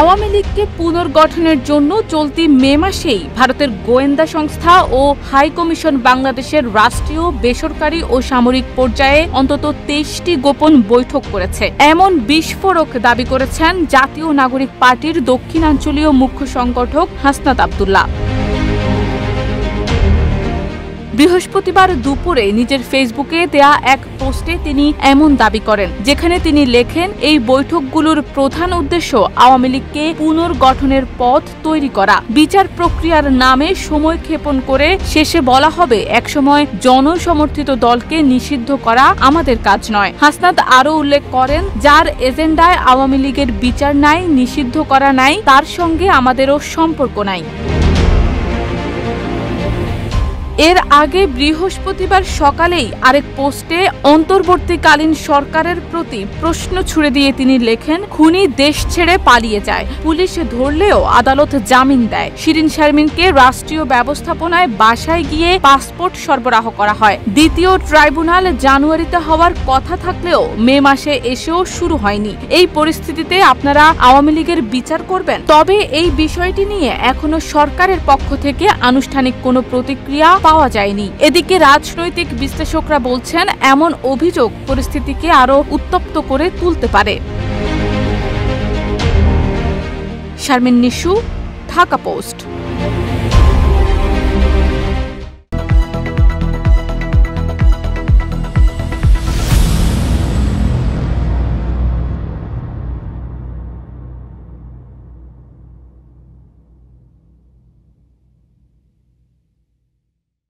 আওয়ামী লীগকে পুনর্গঠনের জন্য চলতি মে মাসেই ভারতের গোয়েন্দা সংস্থা ও হাই কমিশন বাংলাদেশের রাষ্ট্রীয়, বেসরকারি ও সামরিক পর্যায়ে অন্তত ২৩টি গোপন বৈঠক করেছে। এমন বিস্ফোরক দাবি করেছেন জাতীয় নাগরিক পার্টির দক্ষিণাঞ্চলীয় মুখ্য সংগঠক হাসনাত আব্দুল্লাহ। বৃহস্পতিবার দুপুরে নিজের ফেসবুকে দেয়া এক পোস্টে তিনি এমন দাবি করেন, যেখানে তিনি লেখেন, এই বৈঠকগুলোর প্রধান উদ্দেশ্য আওয়ামী লীগকে পুনর্গঠনের পথ তৈরি করা। বিচার প্রক্রিয়ার নামে সময় ক্ষেপণ করে শেষে বলা হবে একসময় জনসমর্থিত দলকে নিষিদ্ধ করা আমাদের কাজ নয়। হাসনাত আরও উল্লেখ করেন, যার এজেন্ডায় আওয়ামী লীগের বিচার নাই, নিষিদ্ধ করা নাই, তার সঙ্গে আমাদেরও সম্পর্ক নাই। এর আগে বৃহস্পতিবার সকালেই আরেক পোস্টে অন্তর্বর্তীকালীন সরকারের প্রতি প্রশ্ন ছুড়ে দিয়ে তিনি লেখেন, খুনি দেশ ছেড়ে পালিয়ে যায়, পুলিশ ধরলেও আদালত জামিন দেয়। শিরিন শারমিনকে রাষ্ট্রীয় ব্যবস্থাপনায় বাসায় গিয়ে পাসপোর্ট সরবরাহ করা হয়। দ্বিতীয় ট্রাইব্যুনাল জানুয়ারিতে হওয়ার কথা থাকলেও মে মাসে এসেও শুরু হয়নি। এই পরিস্থিতিতে আপনারা আওয়ামী লীগের বিচার করবেন? তবে এই বিষয়টি নিয়ে এখনো সরকারের পক্ষ থেকে আনুষ্ঠানিক কোনো প্রতিক্রিয়া পাওয়া যায়নি। এদিকে রাজনৈতিক বিশ্লেষকরা বলছেন, এমন অভিযোগ পরিস্থিতিকে আরও উত্তপ্ত করে তুলতে পারে। শারমিন নিশু, ঢাকা পোস্ট।